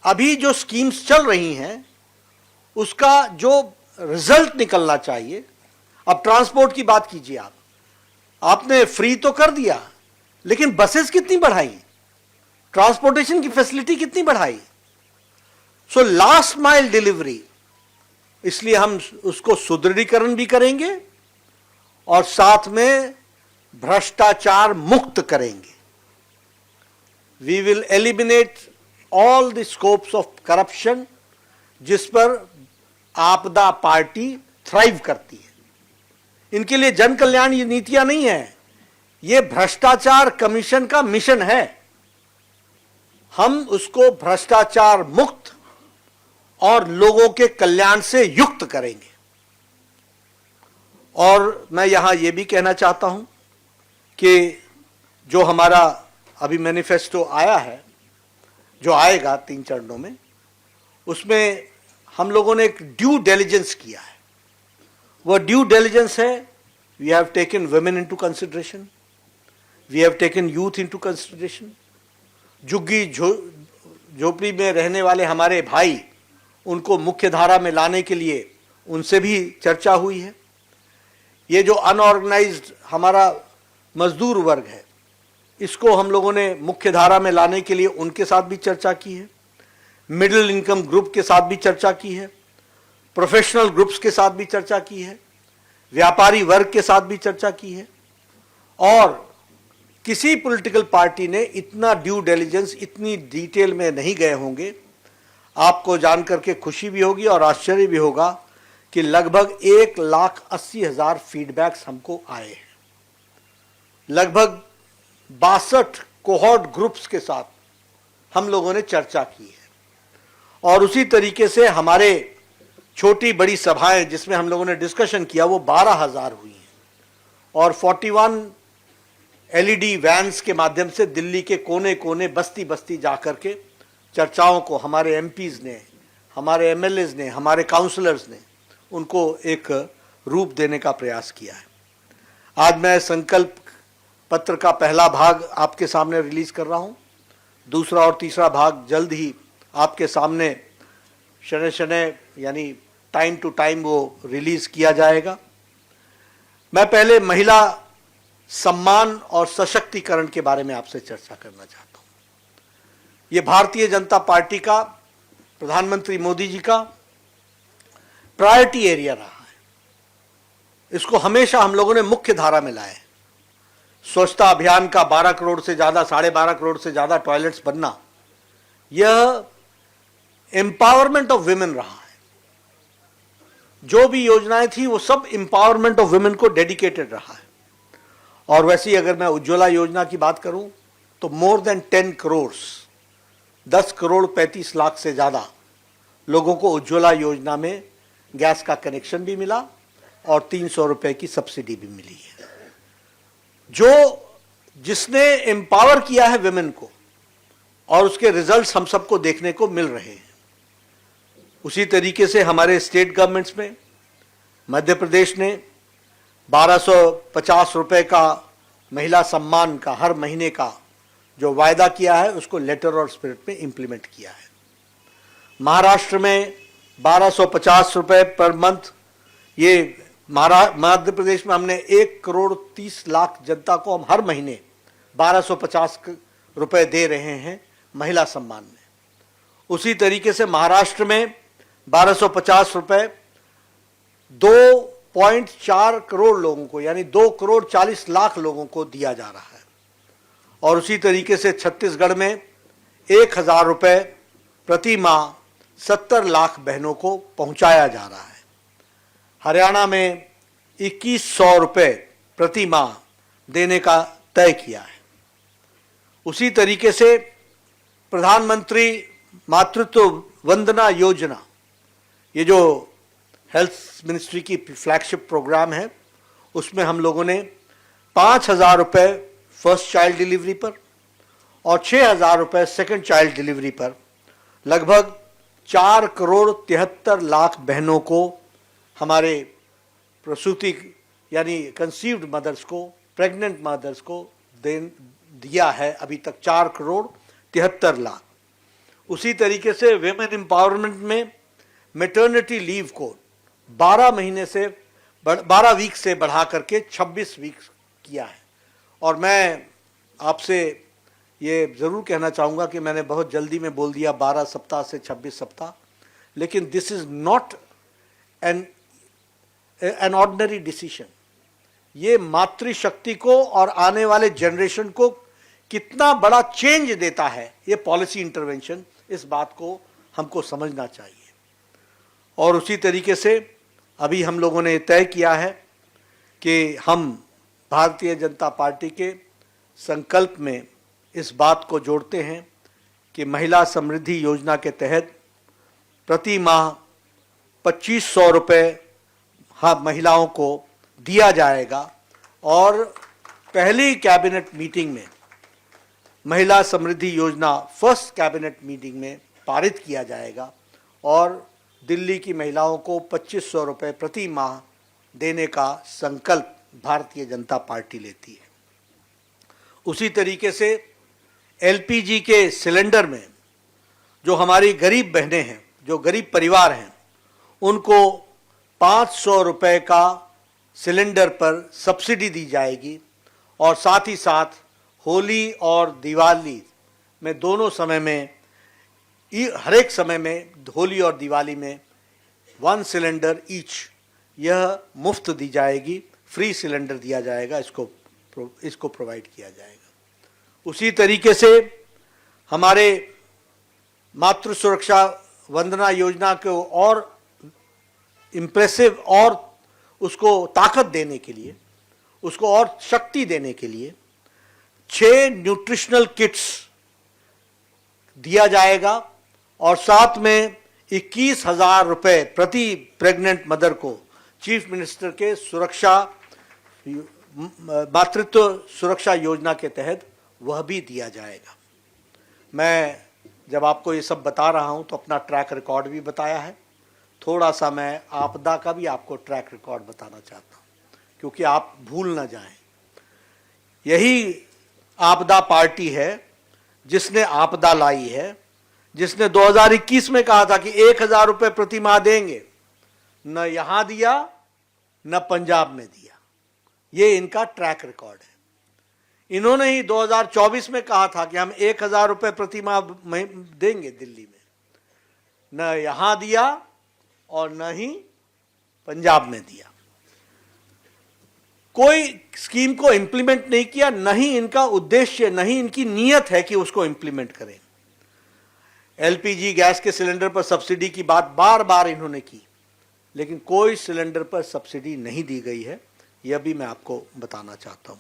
अभी जो स्कीम्स चल रही हैं उसका जो रिजल्ट निकलना चाहिए। अब ट्रांसपोर्ट की बात कीजिए, आपने फ्री तो कर दिया, लेकिन बसेस कितनी बढ़ाई, ट्रांसपोर्टेशन की फैसिलिटी कितनी बढ़ाई। सो लास्ट माइल डिलीवरी, इसलिए हम उसको सुदृढ़ीकरण भी करेंगे और साथ में भ्रष्टाचार मुक्त करेंगे। We will eliminate all the scopes of corruption जिस पर आपदा पार्टी थ्राइव करती है। इनके लिए जन कल्याण नीतियां नहीं है, यह भ्रष्टाचार कमीशन का मिशन है। हम उसको भ्रष्टाचार मुक्त और लोगों के कल्याण से युक्त करेंगे। और मैं यहां यह भी कहना चाहता हूं कि जो हमारा अभी मैनिफेस्टो आया है, जो आएगा 3 चरणों में, उसमें हम लोगों ने एक ड्यू डिलिजेंस किया है। वह ड्यू डिलिजेंस है, we have taken women into consideration, we have taken youth into consideration. झुग्गी झोपड़ी में रहने वाले हमारे भाई, उनको मुख्य धारा में लाने के लिए उनसे भी चर्चा हुई है। ये जो अनऑर्गेनाइज्ड हमारा मजदूर वर्ग है, इसको हम लोगों ने मुख्य धारा में लाने के लिए उनके साथ भी चर्चा की है। मिडिल इनकम ग्रुप के साथ भी चर्चा की है, प्रोफेशनल ग्रुप्स के साथ भी चर्चा की है, व्यापारी वर्ग के साथ भी चर्चा की है। और किसी पॉलिटिकल पार्टी ने इतना ड्यू डिलिजेंस, इतनी डिटेल में नहीं गए होंगे। आपको जानकर के खुशी भी होगी और आश्चर्य भी होगा कि लगभग 1,80,000 फीडबैक्स हमको आए हैं। लगभग 62 कोहॉर्ट ग्रुप्स के साथ हम लोगों ने चर्चा की है। और उसी तरीके से हमारे छोटी बड़ी सभाएं जिसमें हम लोगों ने डिस्कशन किया, वो 12,000 हुई हैं। और 41 एलईडी वैन्स के माध्यम से दिल्ली के कोने कोने, बस्ती बस्ती जाकर के चर्चाओं को हमारे एमपीज ने, हमारे एमएलएज ने, हमारे काउंसलर्स ने उनको एक रूप देने का प्रयास किया है। आज मैं संकल्प पत्र का पहला भाग आपके सामने रिलीज कर रहा हूं। दूसरा और तीसरा भाग जल्द ही आपके सामने शनय शनय यानी टाइम टू टाइम वो रिलीज किया जाएगा। मैं पहले महिला सम्मान और सशक्तिकरण के बारे में आपसे चर्चा करना चाहता हूं। ये भारतीय जनता पार्टी का, प्रधानमंत्री मोदी जी का प्रायोरिटी एरिया रहा है। इसको हमेशा हम लोगों ने मुख्य धारा में लाया है। स्वच्छता अभियान का 12 करोड़ से ज्यादा, 12.5 करोड़ से ज्यादा टॉयलेट्स बनना, यह एम्पावरमेंट ऑफ वुमेन रहा है। जो भी योजनाएं थी वो सब एम्पावरमेंट ऑफ वुमेन को डेडिकेटेड रहा है। और वैसे ही अगर मैं उज्ज्वला योजना की बात करूं तो मोर देन 10 करोड़, 10 करोड़ 35 लाख से ज्यादा लोगों को उज्ज्वला योजना में गैस का कनेक्शन भी मिला और 300 रुपए की सब्सिडी भी मिली है। जिसने एम्पावर किया है वुमेन को, और उसके रिजल्ट्स हम सबको देखने को मिल रहे हैं। उसी तरीके से हमारे स्टेट गवर्नमेंट्स में मध्य प्रदेश ने 1250 रुपए का महिला सम्मान का हर महीने का जो वायदा किया है, उसको लेटर और स्पिरिट में इंप्लीमेंट किया है। महाराष्ट्र में 1250 रुपए पर मंथ, ये मध्य प्रदेश में हमने 1 करोड़ 30 लाख जनता को हम हर महीने 1250 रुपए दे रहे हैं महिला सम्मान में। उसी तरीके से महाराष्ट्र में 1250 रुपए 2.4 करोड़ लोगों को, यानी 2 करोड़ 40 लाख लोगों को दिया जा रहा है। और उसी तरीके से छत्तीसगढ़ में 1,000 रुपए प्रति माह 70 लाख बहनों को पहुंचाया जा रहा है। हरियाणा में 2100 रुपए प्रति माह देने का तय किया है। उसी तरीके से प्रधानमंत्री मातृत्व वंदना योजना, ये जो हेल्थ मिनिस्ट्री की फ्लैगशिप प्रोग्राम है, उसमें हम लोगों ने 5,000 रुपए फर्स्ट चाइल्ड डिलीवरी पर और 6,000 रुपए सेकंड चाइल्ड डिलीवरी पर लगभग 4 करोड़ 73 लाख बहनों को, हमारे प्रसूति यानी कंसीव्ड मदर्स को, प्रेग्नेंट मदर्स को दिया है अभी तक 4 करोड़ 73 लाख। उसी तरीके से विमेन एम्पावरमेंट में मैटरनिटी लीव को 12 वीक से बढ़ा करके 26 वीक किया है। और मैं आपसे ये ज़रूर कहना चाहूँगा कि मैंने बहुत जल्दी में बोल दिया 12 सप्ताह से 26 सप्ताह, लेकिन this is not an ordinary decision. ये मातृशक्ति को और आने वाले जनरेशन को कितना बड़ा चेंज देता है ये पॉलिसी इंटरवेंशन, इस बात को हमको समझना चाहिए। और उसी तरीके से अभी हम लोगों ने तय किया है कि हम भारतीय जनता पार्टी के संकल्प में इस बात को जोड़ते हैं कि महिला समृद्धि योजना के तहत प्रति माह 2500 रुपये महिलाओं को दिया जाएगा। और पहली कैबिनेट मीटिंग में महिला समृद्धि योजना फर्स्ट कैबिनेट मीटिंग में पारित किया जाएगा और दिल्ली की महिलाओं को 2500 रुपये प्रति माह देने का संकल्प भारतीय जनता पार्टी लेती है। उसी तरीके से एलपीजी के सिलेंडर में जो हमारी गरीब बहनें हैं, जो गरीब परिवार हैं, उनको 500 रुपये का सिलेंडर पर सब्सिडी दी जाएगी। और साथ ही साथ होली और दिवाली में दोनों समय में, हर एक समय में, होली और दिवाली में 1 सिलेंडर ईच यह मुफ्त दी जाएगी, फ्री सिलेंडर दिया जाएगा, इसको प्रोवाइड किया जाएगा। उसी तरीके से हमारे मातृ सुरक्षा वंदना योजना को और इम्प्रेसिव और उसको ताकत देने के लिए, उसको और शक्ति देने के लिए 6 न्यूट्रिशनल किट्स दिया जाएगा और साथ में 21,000 रुपये प्रति प्रेग्नेंट मदर को चीफ मिनिस्टर के मातृत्व सुरक्षा योजना के तहत वह भी दिया जाएगा। मैं जब आपको ये सब बता रहा हूं तो अपना ट्रैक रिकॉर्ड भी बताया है, थोड़ा सा मैं आपदा का भी आपको ट्रैक रिकॉर्ड बताना चाहता हूं क्योंकि आप भूल ना जाएं। यही आपदा पार्टी है जिसने आपदा लाई है, जिसने 2021 में कहा था कि 1000 रुपये प्रति माह देंगे, न यहां दिया न पंजाब में दिया। ये इनका ट्रैक रिकॉर्ड है। इन्होंने ही 2024 में कहा था कि हम 1000 रुपये प्रति माह देंगे दिल्ली में, न यहां दिया और न ही पंजाब में दिया। कोई स्कीम को इंप्लीमेंट नहीं किया, न ही इनका उद्देश्य, न ही इनकी नीयत है कि उसको इंप्लीमेंट करें। एलपीजी गैस के सिलेंडर पर सब्सिडी की बात बार बार इन्होंने की, लेकिन कोई सिलेंडर पर सब्सिडी नहीं दी गई है, यह भी मैं आपको बताना चाहता हूं।